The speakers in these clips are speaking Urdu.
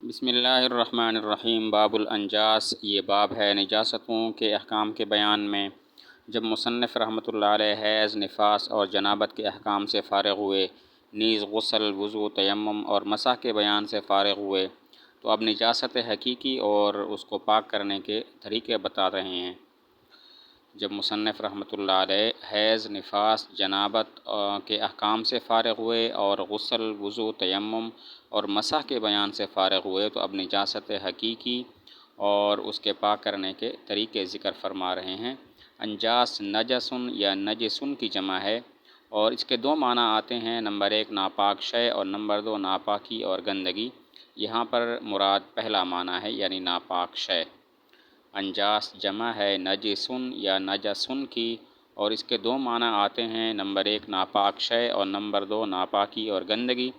بسم اللہ الرحمن الرحیم۔ باب الانجاس، یہ باب ہے نجاستوں کے احکام کے بیان میں۔ جب مصنف رحمۃ اللہ علیہ حیض، نفاس اور جنابت کے احکام سے فارغ ہوئے، نیز غسل، وضو، تیمم اور مسح کے بیان سے فارغ ہوئے، تو اب نجاست حقیقی اور اس کو پاک کرنے کے طریقے بتا رہے ہیں۔ جب مصنف رحمۃ اللہ علیہ حیض، نفاس، جنابت کے احکام سے فارغ ہوئے اور غسل، وضو، تیمم اور مسح کے بیان سے فارغ ہوئے، تو اب نجاست حقیقی اور اس کے پاک کرنے کے طریقے ذکر فرما رہے ہیں۔ انجاس نجسن یا نجسن کی جمع ہے اور اس کے دو معنی آتے ہیں، نمبر ایک ناپاک شے اور نمبر دو ناپاکی اور گندگی۔ یہاں پر مراد پہلا معنی ہے، یعنی ناپاک شے۔ انجاس جمع ہے نجسن یا نجسن کی اور اس کے دو معنی آتے ہیں، نمبر ایک ناپاک شے اور نمبر دو ناپاکی اور گندگی۔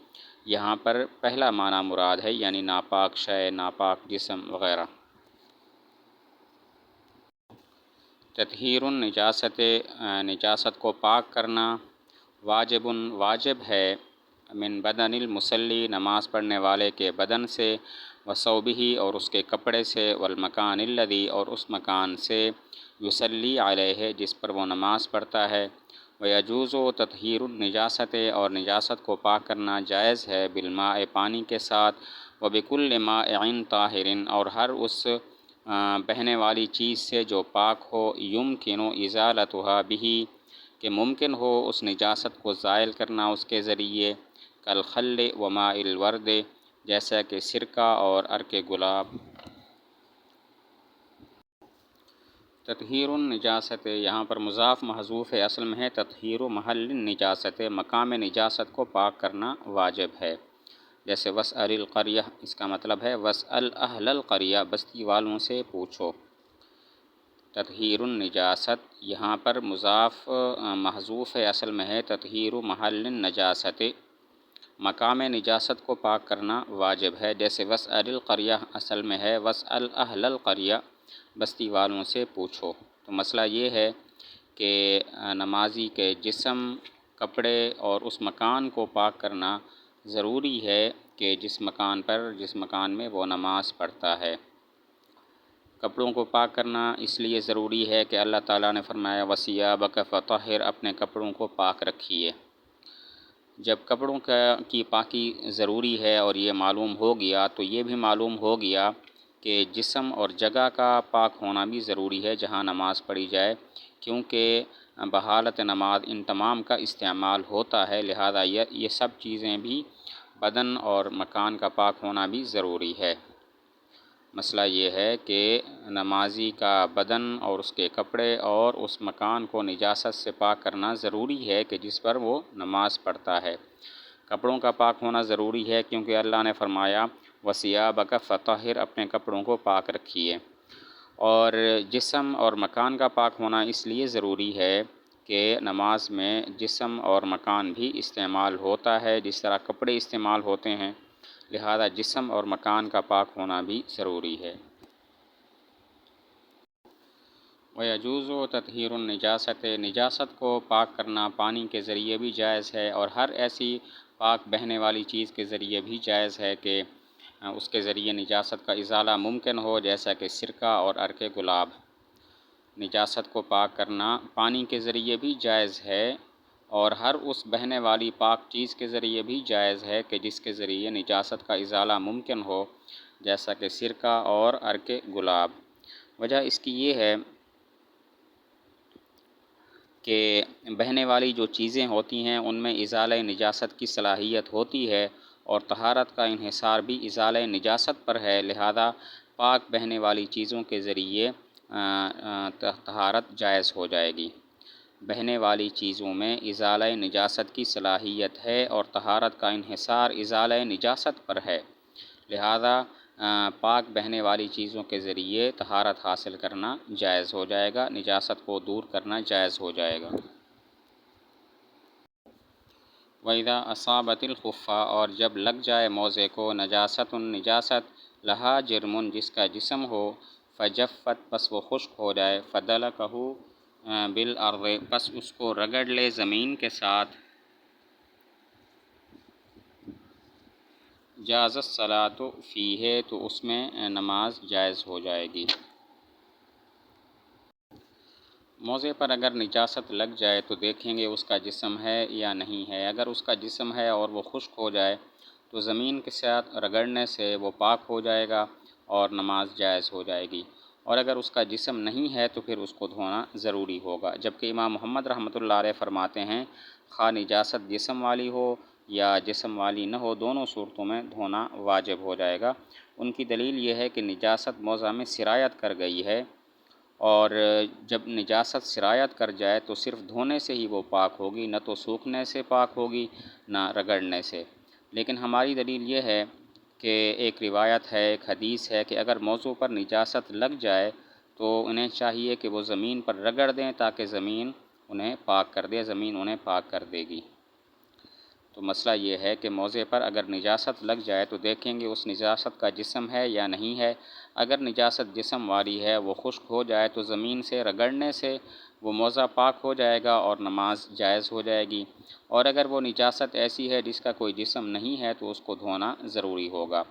یہاں پر پہلا معنی مراد ہے، یعنی ناپاک شے، ناپاک جسم وغیرہ۔ تطہیر النجاست، نجاست کو پاک کرنا، واجب واجب ہے، من بدن المصلی نماز پڑھنے والے کے بدن سے، وثوبہ اور اس کے کپڑے سے، والمکان الذی اور اس مکان سے، یصلی علیہ جس پر وہ نماز پڑھتا ہے۔ ویجوز تطہیر النجاست اور نجاست کو پاک کرنا جائز ہے، بالماء پانی کے ساتھ، وبکل مائع طاہر اور ہر اس بہنے والی چیز سے جو پاک ہو، یمکن ازالتها بہ کہ ممکن ہو اس نجاست کو زائل کرنا اس کے ذریعے، کالخل وماء الورد جیسا کہ سرکہ اور عرق گلاب۔ تطہیر النجاست، یہاں پر مضاف محذوف ہے، اصل میں ہے تطہیر محل النجاست، مقام نجاست کو پاک کرنا واجب ہے۔ جیسے واسأل القریہ، اس کا مطلب ہے واسأل اہل القریہ، بستی والوں سے پوچھو۔ تطہیر النجاست یہاں پر مضاف محذوف ہے، اصل میں ہے تطہیر محل النجاست، مقام نجاست کو پاک کرنا واجب ہے۔ جیسے واسأل القریہ اصل میں ہے واسأل اہل القریہ، بستی والوں سے پوچھو۔ تو مسئلہ یہ ہے کہ نمازی کے جسم، کپڑے اور اس مکان کو پاک کرنا ضروری ہے کہ جس مکان میں وہ نماز پڑھتا ہے۔ کپڑوں کو پاک کرنا اس لیے ضروری ہے کہ اللہ تعالیٰ نے فرمایا وَثِيَابَكَ فَطَهِّرْ، اپنے کپڑوں کو پاک رکھیے۔ جب کپڑوں کی پاکی ضروری ہے اور یہ معلوم ہو گیا، تو یہ بھی معلوم ہو گیا کہ جسم اور جگہ کا پاک ہونا بھی ضروری ہے جہاں نماز پڑھی جائے، کیونکہ بحالت نماز ان تمام کا استعمال ہوتا ہے، لہذا یہ سب چیزیں بھی، بدن اور مکان کا پاک ہونا بھی ضروری ہے۔ مسئلہ یہ ہے کہ نمازی کا بدن اور اس کے کپڑے اور اس مکان کو نجاست سے پاک کرنا ضروری ہے کہ جس پر وہ نماز پڑھتا ہے۔ کپڑوں کا پاک ہونا ضروری ہے کیونکہ اللہ نے فرمایا وَثِيَابَكَ فَطَهِّرْ، اپنے کپڑوں کو پاک رکھیے۔ اور جسم اور مکان کا پاک ہونا اس لیے ضروری ہے کہ نماز میں جسم اور مکان بھی استعمال ہوتا ہے، جس طرح کپڑے استعمال ہوتے ہیں، لہذا جسم اور مکان کا پاک ہونا بھی ضروری ہے۔ وَيَجُوزُ تَطْهِيرُ النِّجَاسَةِ، نجاست کو پاک کرنا پانی کے ذریعے بھی جائز ہے اور ہر ایسی پاک بہنے والی چیز کے ذریعے بھی جائز ہے کہ اس کے ذریعے نجاست کا ازالہ ممکن ہو، جیسا کہ سرکہ اور عرق گلاب۔ نجاست کو پاک کرنا پانی کے ذریعے بھی جائز ہے اور ہر اس بہنے والی پاک چیز کے ذریعے بھی جائز ہے کہ جس کے ذریعے نجاست کا ازالہ ممکن ہو، جیسا کہ سرکہ اور عرق گلاب۔ وجہ اس کی یہ ہے کہ بہنے والی جو چیزیں ہوتی ہیں ان میں ازالہ نجاست کی صلاحیت ہوتی ہے اور طہارت کا انحصار بھی ازالہ نجاست پر ہے، لہذا پاک بہنے والی چیزوں کے ذریعے طہارت جائز ہو جائے گی۔ بہنے والی چیزوں میں ازالہ نجاست کی صلاحیت ہے اور طہارت کا انحصار ازالہ نجاست پر ہے، لہذا پاک بہنے والی چیزوں کے ذریعے طہارت حاصل کرنا جائز ہو جائے گا، نجاست کو دور کرنا جائز ہو جائے گا۔ وَإِذَا أَصَابَتِ الْخُفَّ، اور جب لگ جائے موزے کو، نجاست نجاست، لہا جرم جس کا جسم ہو، فجفت پس وہ خشک ہو جائے، فدلکہ بالارض پس اس کو رگڑ لے زمین کے ساتھ، جاز الصلاۃ فیہ، تو اس میں نماز جائز ہو جائے گی۔ موضع پر اگر نجاست لگ جائے تو دیکھیں گے اس کا جسم ہے یا نہیں ہے۔ اگر اس کا جسم ہے اور وہ خشک ہو جائے تو زمین کے ساتھ رگڑنے سے وہ پاک ہو جائے گا اور نماز جائز ہو جائے گی، اور اگر اس کا جسم نہیں ہے تو پھر اس کو دھونا ضروری ہوگا۔ جبکہ امام محمد رحمۃ اللہ علیہ فرماتے ہیں خواہ نجاست جسم والی ہو یا جسم والی نہ ہو، دونوں صورتوں میں دھونا واجب ہو جائے گا۔ ان کی دلیل یہ ہے کہ نجاست موضع میں سرایت کر گئی ہے، اور جب نجاست سرایت کر جائے تو صرف دھونے سے ہی وہ پاک ہوگی، نہ تو سوکھنے سے پاک ہوگی نہ رگڑنے سے۔ لیکن ہماری دلیل یہ ہے کہ ایک روایت ہے، ایک حدیث ہے کہ اگر موضوع پر نجاست لگ جائے تو انہیں چاہیے کہ وہ زمین پر رگڑ دیں تاکہ زمین انہیں پاک کر دے، زمین انہیں پاک کر دے گی۔ تو مسئلہ یہ ہے کہ موضع پر اگر نجاست لگ جائے تو دیکھیں گے اس نجاست کا جسم ہے یا نہیں ہے۔ اگر نجاست جسم والی ہے، وہ خشک ہو جائے تو زمین سے رگڑنے سے وہ موضع پاک ہو جائے گا اور نماز جائز ہو جائے گی، اور اگر وہ نجاست ایسی ہے جس کا کوئی جسم نہیں ہے تو اس کو دھونا ضروری ہوگا۔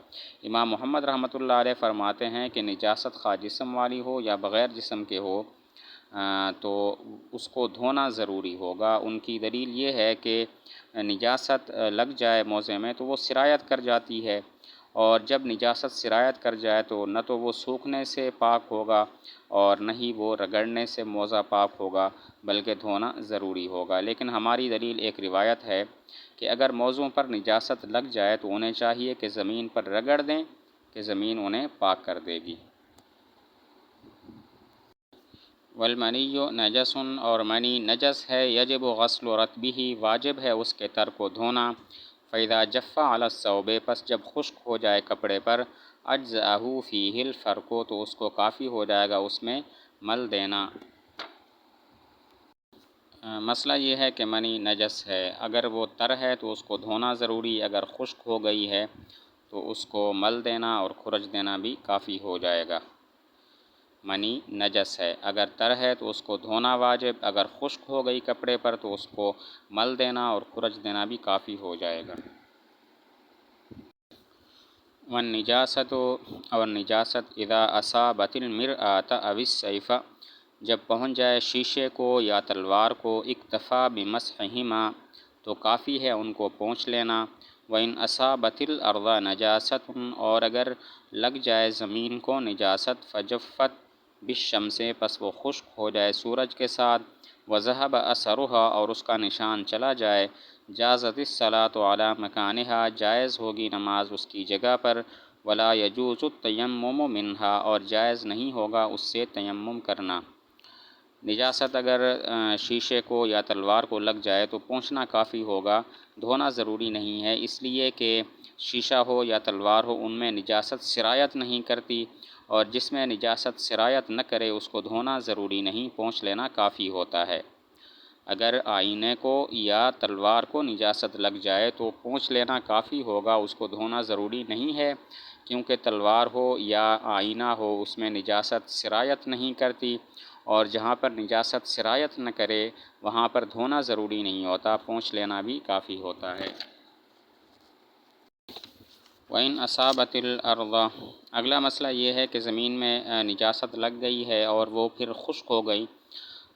امام محمد رحمۃ اللہ علیہ فرماتے ہیں کہ نجاست خواہ جسم والی ہو یا بغیر جسم کے ہو تو اس کو دھونا ضروری ہوگا۔ ان کی دلیل یہ ہے کہ نجاست لگ جائے موضع میں تو وہ سرایت کر جاتی ہے، اور جب نجاست سرایت کر جائے تو نہ تو وہ سوکھنے سے پاک ہوگا اور نہ ہی وہ رگڑنے سے موضع پاک ہوگا، بلکہ دھونا ضروری ہوگا۔ لیکن ہماری دلیل ایک روایت ہے کہ اگر موضوع پر نجاست لگ جائے تو انہیں چاہیے کہ زمین پر رگڑ دیں کہ زمین انہیں پاک کر دے گی۔ والمنی نجس، اور منی نجس ہے، یجب غسل رطبہ، واجب ہے اس کے تر کو دھونا۔ فإذا جف علی الثوب، پس جب خشک ہو جائے کپڑے پر، اجزأہ فیہ الفرق، تو اس کو کافی ہو جائے گا اس میں مل دینا۔ مسئلہ یہ ہے کہ منی نجس ہے، اگر وہ تر ہے تو اس کو دھونا ضروری، اگر خشک ہو گئی ہے تو اس کو مل دینا اور خرج دینا بھی کافی ہو جائے گا۔ منی نجس ہے، اگر تر ہے تو اس کو دھونا واجب، اگر خشک ہو گئی کپڑے پر تو اس کو مل دینا اور خرج دینا بھی کافی ہو جائے گا۔ والنجاست، اور نجاست اذا اصابت المرآۃ او السیف، جب پہنچ جائے شیشے کو یا تلوار کو، اکتفا بمسحہما، تو کافی ہے ان کو پونچھ لینا۔ وإن اصابت الارض نجاست، اور اگر لگ جائے زمین کو نجاست، فجفت بالشمس، پس وہ خشک ہو جائے سورج کے ساتھ، وذهب اثرها، اور اس کا نشان چلا جائے، جازت الصلاۃ علی مکانہا، جائز ہوگی نماز اس کی جگہ پر، ولا یجوز التیمم منہا، اور جائز نہیں ہوگا اس سے تیمم کرنا۔ نجاست اگر شیشے کو یا تلوار کو لگ جائے تو پونچھنا کافی ہوگا، دھونا ضروری نہیں ہے، اس لیے کہ شیشہ ہو یا تلوار ہو ان میں نجاست سرایت نہیں کرتی، اور جس میں نجاست سرایت نہ کرے اس کو دھونا ضروری نہیں، پونچھ لینا کافی ہوتا ہے۔ اگر آئینے کو یا تلوار کو نجاست لگ جائے تو پونچھ لینا کافی ہوگا، اس کو دھونا ضروری نہیں ہے، کیونکہ تلوار ہو یا آئینہ ہو اس میں نجاست سرایت نہیں کرتی، اور جہاں پر نجاست سرایت نہ کرے وہاں پر دھونا ضروری نہیں ہوتا، پونچھ لینا بھی کافی ہوتا ہے۔ وَإِنْ أَصَابَتِ الْأَرْضَ، اگلا مسئلہ یہ ہے کہ زمین میں نجاست لگ گئی ہے اور وہ پھر خشک ہو گئی،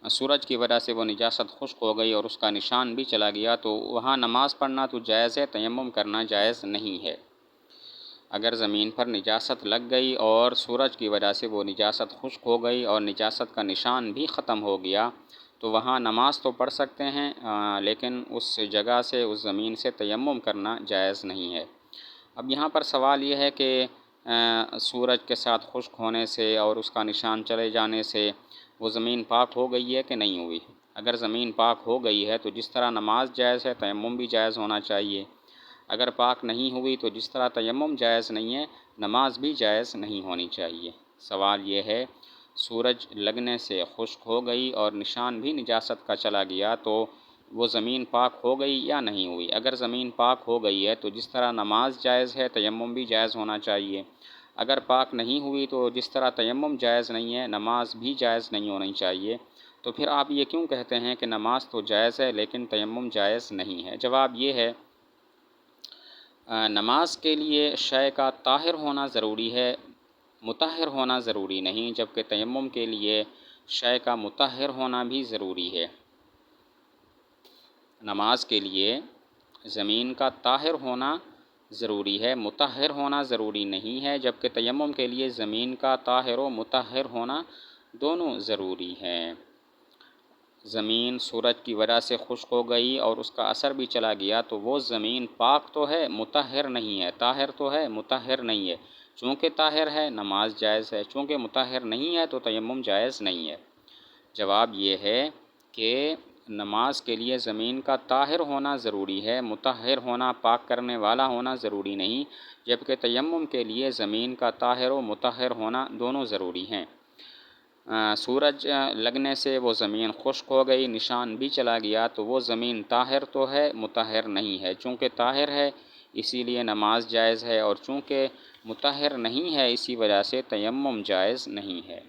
سورج کی وجہ سے وہ نجاست خشک ہو گئی اور اس کا نشان بھی چلا گیا، تو وہاں نماز پڑھنا تو جائز ہے، تیمم کرنا جائز نہیں ہے۔ اگر زمین پر نجاست لگ گئی اور سورج کی وجہ سے وہ نجاست خشک ہو گئی اور نجاست کا نشان بھی ختم ہو گیا تو وہاں نماز تو پڑھ سکتے ہیں، لیکن اس جگہ سے، اس زمین سے تیمم کرنا جائز نہیں ہے۔ اب یہاں پر سوال یہ ہے کہ سورج کے ساتھ خشک ہونے سے اور اس کا نشان چلے جانے سے وہ زمین پاک ہو گئی ہے کہ نہیں ہوئی؟ اگر زمین پاک ہو گئی ہے تو جس طرح نماز جائز ہے تیمم بھی جائز ہونا چاہیے، اگر پاک نہیں ہوئی تو جس طرح تیمم جائز نہیں ہے نماز بھی جائز نہیں ہونی چاہیے۔ سوال یہ ہے سورج لگنے سے خشک ہو گئی اور نشان بھی نجاست کا چلا گیا تو وہ زمین پاک ہو گئی یا نہیں ہوئی؟ اگر زمین پاک ہو گئی ہے تو جس طرح نماز جائز ہے تیمم بھی جائز ہونا چاہیے، اگر پاک نہیں ہوئی تو جس طرح تیمم جائز نہیں ہے نماز بھی جائز نہیں ہونی چاہیے۔ تو پھر آپ یہ کیوں کہتے ہیں کہ نماز تو جائز ہے لیکن تیمم جائز نہیں ہے؟ جواب یہ ہے نماز کے لیے شے کا طاہر ہونا ضروری ہے، مطہر ہونا ضروری نہیں، جبکہ تیمم کے لیے شے کا مطہر ہونا بھی ضروری ہے۔ نماز کے لیے زمین کا طاہر ہونا ضروری ہے، مطہر ہونا ضروری نہیں ہے، جبکہ تیمم کے لیے زمین کا طاہر و مطہر ہونا دونوں ضروری ہیں۔ زمین سورج کی وجہ سے خشک ہو گئی اور اس کا اثر بھی چلا گیا تو وہ زمین پاک تو ہے مطہر نہیں ہے، طاہر تو ہے مطہر نہیں ہے۔ چونکہ طاہر ہے نماز جائز ہے، چونکہ مطہر نہیں ہے تو تیمم جائز نہیں ہے۔ جواب یہ ہے کہ نماز کے لیے زمین کا طاہر ہونا ضروری ہے، مطہر ہونا، پاک کرنے والا ہونا ضروری نہیں، جبکہ تیمم کے لیے زمین کا طاہر و مطہر ہونا دونوں ضروری ہیں۔ سورج لگنے سے وہ زمین خشک ہو گئی، نشان بھی چلا گیا تو وہ زمین طاہر تو ہے مطہر نہیں ہے، چونکہ طاہر ہے اسی لیے نماز جائز ہے، اور چونکہ مطہر نہیں ہے اسی وجہ سے تیمم جائز نہیں ہے۔